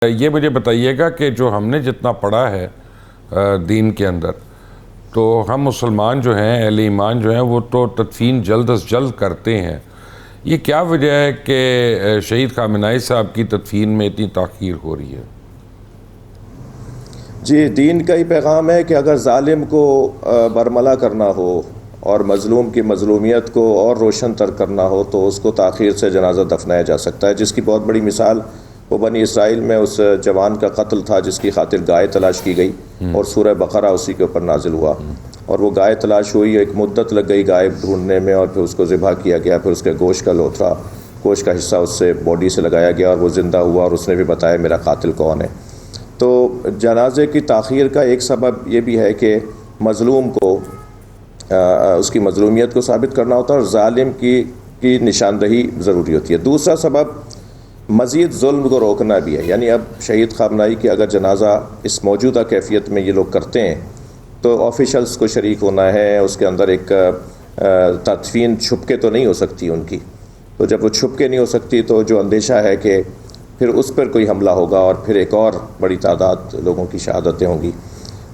یہ مجھے بتائیے گا کہ جو ہم نے جتنا پڑھا ہے دین کے اندر، تو ہم مسلمان جو ہیں، اہل ایمان جو ہیں، وہ تو تدفین جلد از جلد کرتے ہیں۔ یہ کیا وجہ ہے کہ شہید خامنہ ای صاحب کی تدفین میں اتنی تاخیر ہو رہی ہے؟ جی، دین کا ہی پیغام ہے کہ اگر ظالم کو برملا کرنا ہو اور مظلوم کی مظلومیت کو اور روشن تر کرنا ہو تو اس کو تاخیر سے جنازہ دفنایا جا سکتا ہے، جس کی بہت بڑی مثال وہ بنی اسرائیل میں اس جوان کا قتل تھا جس کی خاطر گائے تلاش کی گئی اور سورہ بقرہ اسی کے اوپر نازل ہوا، اور وہ گائے تلاش ہوئی، ایک مدت لگ گئی گائے ڈھونڈنے میں، اور پھر اس کو ذبح کیا گیا، پھر اس کے گوشت کا لوتھڑا، گوشت کا حصہ اس سے باڈی سے لگایا گیا اور وہ زندہ ہوا، اور اس نے بھی بتایا میرا قاتل کون ہے۔ تو جنازے کی تاخیر کا ایک سبب یہ بھی ہے کہ مظلوم کو اس کی مظلومیت کو ثابت کرنا ہوتا ہے اور ظالم کی نشاندہی ضروری ہوتی ہے۔ دوسرا سبب مزید ظلم کو روکنا بھی ہے، یعنی اب شہید خامنہ ای کی اگر جنازہ اس موجودہ کیفیت میں یہ لوگ کرتے ہیں تو آفیشلز کو شریک ہونا ہے، اس کے اندر ایک تدفین چھپ کے تو نہیں ہو سکتی ان کی، تو جب وہ چھپ کے نہیں ہو سکتی تو جو اندیشہ ہے کہ پھر اس پر کوئی حملہ ہوگا اور پھر ایک اور بڑی تعداد لوگوں کی شہادتیں ہوں گی،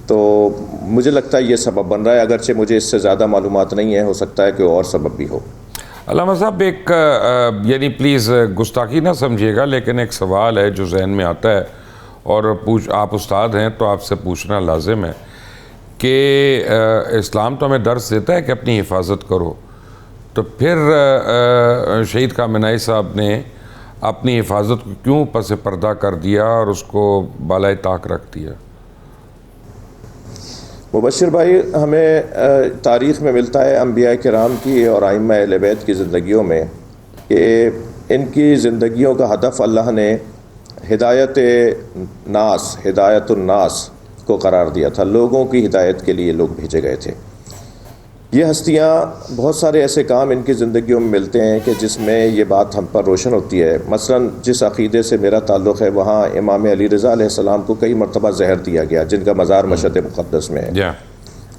تو مجھے لگتا ہے یہ سبب بن رہا ہے، اگرچہ مجھے اس سے زیادہ معلومات نہیں ہے، ہو سکتا ہے کہ اور سبب بھی ہو۔ علامہ صاحب، ایک یعنی پلیز گستاخی نہ سمجھیے گا، لیکن ایک سوال ہے جو ذہن میں آتا ہے اور آپ استاد ہیں تو آپ سے پوچھنا لازم ہے کہ اسلام تو ہمیں درس دیتا ہے کہ اپنی حفاظت کرو، تو پھر شہید خامنہ ای صاحب نے اپنی حفاظت کو کیوں پس پردہ کر دیا اور اس کو بالائے طاق رکھ دیا؟ مبشر بھائی، ہمیں تاریخ میں ملتا ہے انبیاء کرام کی اور ائمہ اہل بیت کی زندگیوں میں کہ ان کی زندگیوں کا ہدف اللہ نے ہدایت الناس کو قرار دیا تھا، لوگوں کی ہدایت کے لیے لوگ بھیجے گئے تھے۔ یہ ہستیاں بہت سارے ایسے کام ان کی زندگیوں میں ملتے ہیں کہ جس میں یہ بات ہم پر روشن ہوتی ہے۔ مثلا جس عقیدے سے میرا تعلق ہے، وہاں امام علی رضا علیہ السلام کو کئی مرتبہ زہر دیا گیا، جن کا مزار مشہد مقدس میں ہے۔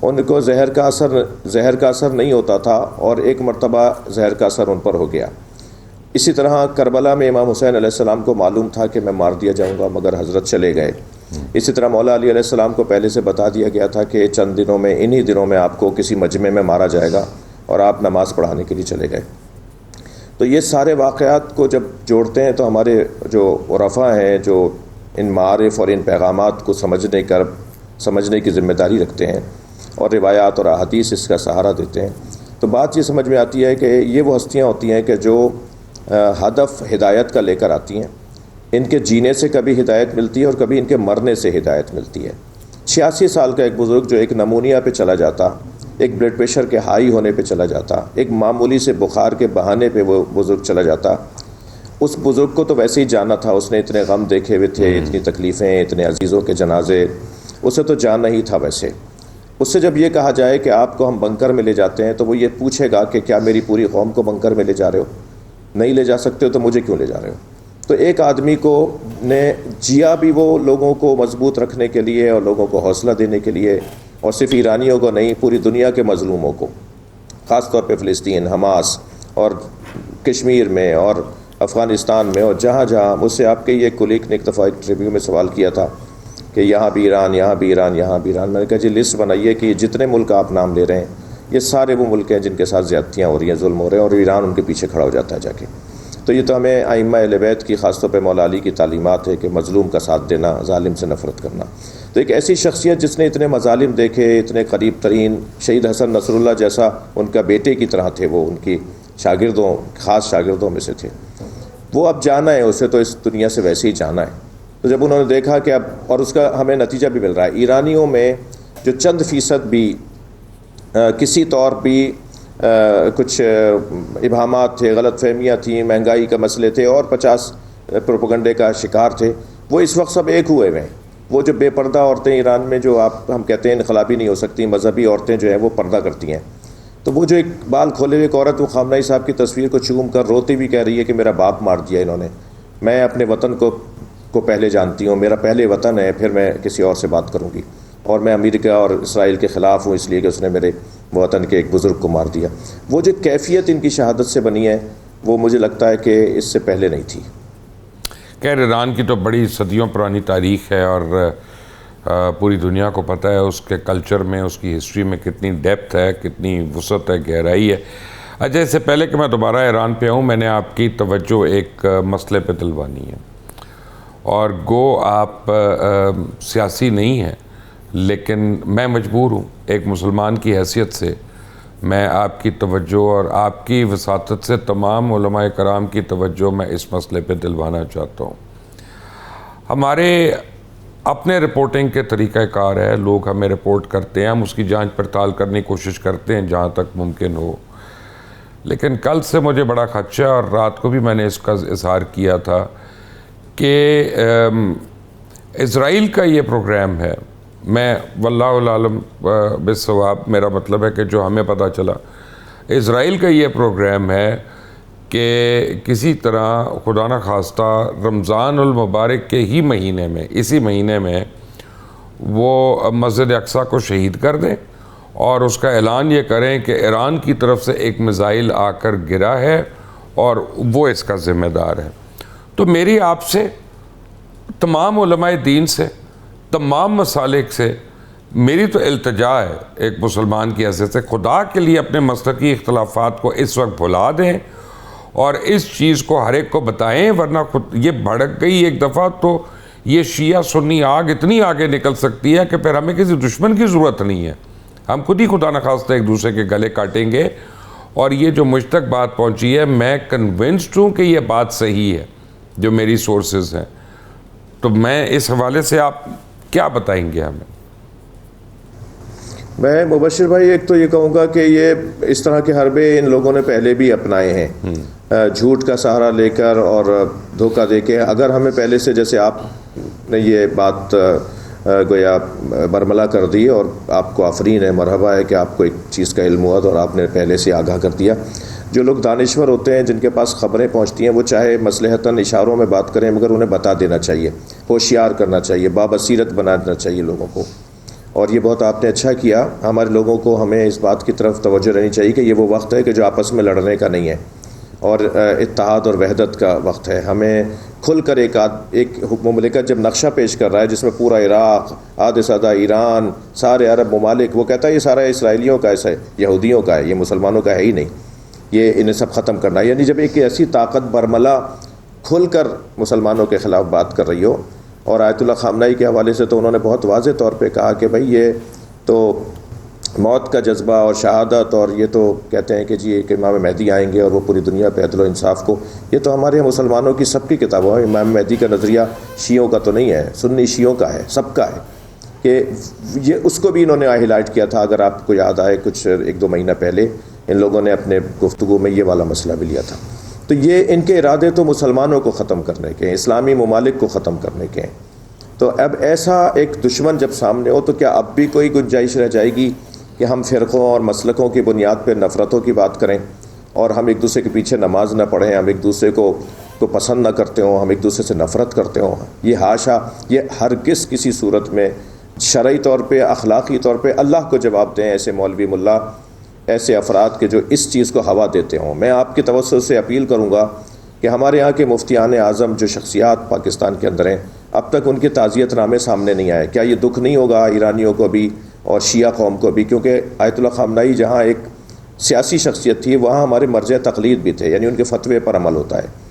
ان کو زہر کا اثر نہیں ہوتا تھا اور ایک مرتبہ زہر کا اثر ان پر ہو گیا۔ اسی طرح کربلا میں امام حسین علیہ السلام کو معلوم تھا کہ میں مار دیا جاؤں گا، مگر حضرت چلے گئے۔ اسی طرح مولا علی علیہ السلام کو پہلے سے بتا دیا گیا تھا کہ چند دنوں میں، انہی دنوں میں آپ کو کسی مجمع میں مارا جائے گا، اور آپ نماز پڑھانے کے لیے چلے گئے۔ تو یہ سارے واقعات کو جب جوڑتے ہیں تو ہمارے جو عرفاء ہیں، جو ان معارف اور ان پیغامات کو سمجھنے کی ذمہ داری رکھتے ہیں اور روایات اور احادیث اس کا سہارا دیتے ہیں، تو بات یہ سمجھ میں آتی ہے کہ یہ وہ ہستیاں ہوتی ہیں کہ جو ہدف ہدایت کا لے کر آتی ہیں۔ ان کے جینے سے کبھی ہدایت ملتی ہے اور کبھی ان کے مرنے سے ہدایت ملتی ہے۔ 86 سال کا ایک بزرگ جو ایک نمونیا پہ چلا جاتا، ایک بلڈ پریشر کے ہائی ہونے پہ چلا جاتا، ایک معمولی سے بخار کے بہانے پہ وہ بزرگ چلا جاتا، اس بزرگ کو تو ویسے ہی جانا تھا، اس نے اتنے غم دیکھے ہوئے تھے، اتنی تکلیفیں، اتنے عزیزوں کے جنازے، اسے تو جانا ہی تھا ویسے۔ اس سے جب یہ کہا جائے کہ آپ کو ہم بنکر میں لے جاتے ہیں تو وہ یہ پوچھے گا کہ کیا میری پوری قوم کو بنکر میں لے جا رہے ہو؟ نہیں لے جا سکتے ہو تو مجھے کیوں لے جا رہے ہو؟ تو ایک آدمی کو نے جیا بھی وہ لوگوں کو مضبوط رکھنے کے لیے اور لوگوں کو حوصلہ دینے کے لیے، اور صرف ایرانیوں کو نہیں، پوری دنیا کے مظلوموں کو، خاص طور پہ فلسطین، حماس اور کشمیر میں اور افغانستان میں اور جہاں جہاں۔ مجھ سے آپ کے یہ کولیگ نے ایک دفعہ ایک ریویو میں سوال کیا تھا کہ یہاں بھی ایران، یہاں بھی ایران، یہاں بھی ایران۔ میں نے کہا جی لسٹ بنائیے کہ جتنے ملک آپ نام لے رہے ہیں یہ سارے وہ ملک ہیں جن کے ساتھ زیادتیاں ہو رہی ہیں، ظلم ہو رہے ہیں، اور ایران ان کے پیچھے کھڑا ہو جاتا ہے جا کے۔ تو یہ تو ہمیں ائمہ اہل بیت کی، خاص طور پہ مولا علی کی تعلیمات ہے کہ مظلوم کا ساتھ دینا، ظالم سے نفرت کرنا۔ تو ایک ایسی شخصیت جس نے اتنے مظالم دیکھے، اتنے قریب ترین، شہید حسن نصر اللہ جیسا ان کا بیٹے کی طرح تھے، وہ ان کی شاگردوں، خاص شاگردوں میں سے تھے، وہ اب جانا ہے، اسے تو اس دنیا سے ویسے ہی جانا ہے۔ تو جب انہوں نے دیکھا کہ اب، اور اس کا ہمیں نتیجہ بھی مل رہا ہے، ایرانیوں میں جو چند فیصد بھی کسی طور بھی کچھ ابہامات تھے، غلط فہمیاں تھیں، مہنگائی کا مسئلے تھے اور 50 پروپیگنڈے کا شکار تھے، وہ اس وقت سب ایک ہوئے ہیں۔ وہ جو بے پردہ عورتیں ایران میں، جو ہم کہتے ہیں انقلابی نہیں ہو سکتی، مذہبی عورتیں جو ہیں وہ پردہ کرتی ہیں، تو وہ جو ایک بال کھولے ہوئے ایک عورت، وہ خامنہ ای صاحب کی تصویر کو چوم کر روتی بھی کہہ رہی ہے کہ میرا باپ مار دیا انہوں نے، میں اپنے وطن کو پہلے جانتی ہوں، میرا پہلے وطن ہے، پھر میں کسی اور سے بات کروں گی، اور میں امریکہ اور اسرائیل کے خلاف ہوں اس لیے کہ اس نے میرے وطن کے ایک بزرگ کو مار دیا۔ وہ جو کیفیت ان کی شہادت سے بنی ہے وہ مجھے لگتا ہے کہ اس سے پہلے نہیں تھی۔ خیر ایران کی تو بڑی صدیوں پرانی تاریخ ہے اور پوری دنیا کو پتہ ہے اس کے کلچر میں، اس کی ہسٹری میں کتنی ڈیپتھ ہے، کتنی وسعت ہے، گہرائی ہے۔ اچھا، اس سے پہلے کہ میں دوبارہ ایران پہ آؤں، میں نے آپ کی توجہ ایک مسئلے پہ دلوانی ہے، اور گو آپ سیاسی نہیں ہیں، لیکن میں مجبور ہوں ایک مسلمان کی حیثیت سے میں آپ کی توجہ اور آپ کی وساطت سے تمام علماء کرام کی توجہ میں اس مسئلے پہ دلوانا چاہتا ہوں۔ ہمارے اپنے رپورٹنگ کے طریقہ کار ہے، لوگ ہمیں رپورٹ کرتے ہیں، ہم اس کی جانچ پڑتال کرنے کی کوشش کرتے ہیں جہاں تک ممکن ہو، لیکن کل سے مجھے بڑا خدشہ، اور رات کو بھی میں نے اس کا اظہار کیا تھا کہ اسرائیل کا یہ پروگرام ہے، میں واللہ عالم بالصواب، میرا مطلب ہے کہ جو ہمیں پتہ چلا، اسرائیل کا یہ پروگرام ہے کہ کسی طرح خدا نخواستہ رمضان المبارک کے ہی مہینے میں، اسی مہینے میں وہ مسجد اقصیٰ کو شہید کر دیں اور اس کا اعلان یہ کریں کہ ایران کی طرف سے ایک میزائل آ کر گرا ہے اور وہ اس کا ذمہ دار ہے۔ تو میری آپ سے، تمام علماء دین سے، تمام مسالک سے میری تو التجا ہے ایک مسلمان کی حیثیت سے، خدا کے لیے اپنے مسلکی اختلافات کو اس وقت بھلا دیں اور اس چیز کو ہر ایک کو بتائیں، ورنہ خود یہ بھڑک گئی ایک دفعہ تو یہ شیعہ سنی آگ اتنی آگے نکل سکتی ہے کہ پھر ہمیں کسی دشمن کی ضرورت نہیں ہے، ہم خود ہی خدا نخواستہ ایک دوسرے کے گلے کاٹیں گے۔ اور یہ جو مجھ تک بات پہنچی ہے، میں کنونسڈ ہوں کہ یہ بات صحیح ہے، جو میری سورسز ہیں، تو میں اس حوالے سے آپ کیا بتائیں گے ہمیں؟ میں مبشر بھائی ایک تو یہ کہوں گا کہ یہ اس طرح کے حربے ان لوگوں نے پہلے بھی اپنائے ہیں، جھوٹ کا سہارا لے کر اور دھوکہ دے کے۔ اگر ہمیں پہلے سے، جیسے آپ نے یہ بات گویا برملا کر دی اور آپ کو آفرین ہے، مرحبا ہے کہ آپ کو ایک چیز کا علم ہوا اور آپ نے پہلے سے آگاہ کر دیا۔ جو لوگ دانشور ہوتے ہیں، جن کے پاس خبریں پہنچتی ہیں، وہ چاہے مصلحتاً اشاروں میں بات کریں، مگر انہیں بتا دینا چاہیے، ہوشیار کرنا چاہیے، بابصیرت بنانا چاہیے لوگوں کو۔ اور یہ بہت آپ نے اچھا کیا۔ ہمارے لوگوں کو، ہمیں اس بات کی طرف توجہ رہنی چاہیے کہ یہ وہ وقت ہے کہ جو آپس میں لڑنے کا نہیں ہے اور اتحاد اور وحدت کا وقت ہے۔ ہمیں کھل کر ایک مملکت جب نقشہ پیش کر رہا ہے جس میں پورا عراق، آدھے سادہ ایران، سارے عرب ممالک، وہ کہتا ہے یہ سارا اسرائیلیوں کا ہے، یہودیوں کا ہے، یہ مسلمانوں کا ہے ہی نہیں، یہ انہیں سب ختم کرنا ہے۔ یعنی جب ایک ایسی طاقت برملا کھل کر مسلمانوں کے خلاف بات کر رہی ہو، اور آیت اللہ خامنائی کے حوالے سے تو انہوں نے بہت واضح طور پہ کہا کہ بھائی یہ تو موت کا جذبہ اور شہادت، اور یہ تو کہتے ہیں کہ جی ایک امام مہدی آئیں گے اور وہ پوری دنیا پہ عدل و انصاف کو، یہ تو ہمارے مسلمانوں کی سب کی کتابوں ہے۔ امام مہدی کا نظریہ شیعوں کا تو نہیں ہے، سنی شیعوں کا ہے، سب کا ہے، کہ یہ اس کو بھی انہوں نے ہائی لائٹ کیا تھا۔ اگر آپ کو یاد آئے، کچھ 1-2 مہینہ پہلے ان لوگوں نے اپنے گفتگو میں یہ والا مسئلہ بھی لیا تھا۔ تو یہ ان کے ارادے تو مسلمانوں کو ختم کرنے کے ہیں، اسلامی ممالک کو ختم کرنے کے ہیں۔ تو اب ایسا ایک دشمن جب سامنے ہو تو کیا اب بھی کوئی گنجائش رہ جائے گی کہ ہم فرقوں اور مسلکوں کی بنیاد پہ نفرتوں کی بات کریں اور ہم ایک دوسرے کے پیچھے نماز نہ پڑھیں، ہم ایک دوسرے کو پسند نہ کرتے ہوں، ہم ایک دوسرے سے نفرت کرتے ہوں؟ یہ حاشا، یہ ہرگز کسی صورت میں شرعی طور پہ، اخلاقی طور پہ اللہ کو جواب دیں ایسے مولوی ملا، ایسے افراد کے جو اس چیز کو ہوا دیتے ہوں۔ میں آپ کی توسط سے اپیل کروں گا کہ ہمارے یہاں کے مفتیان اعظم جو شخصیات پاکستان کے اندر ہیں، اب تک ان کے تعزیت نامے سامنے نہیں آئے۔ کیا یہ دکھ نہیں ہوگا ایرانیوں کو بھی اور شیعہ قوم کو بھی؟ کیونکہ آیت اللہ خامنائی جہاں ایک سیاسی شخصیت تھی، وہاں ہمارے مرجع تقلید بھی تھے، یعنی ان کے فتوے پر عمل ہوتا ہے۔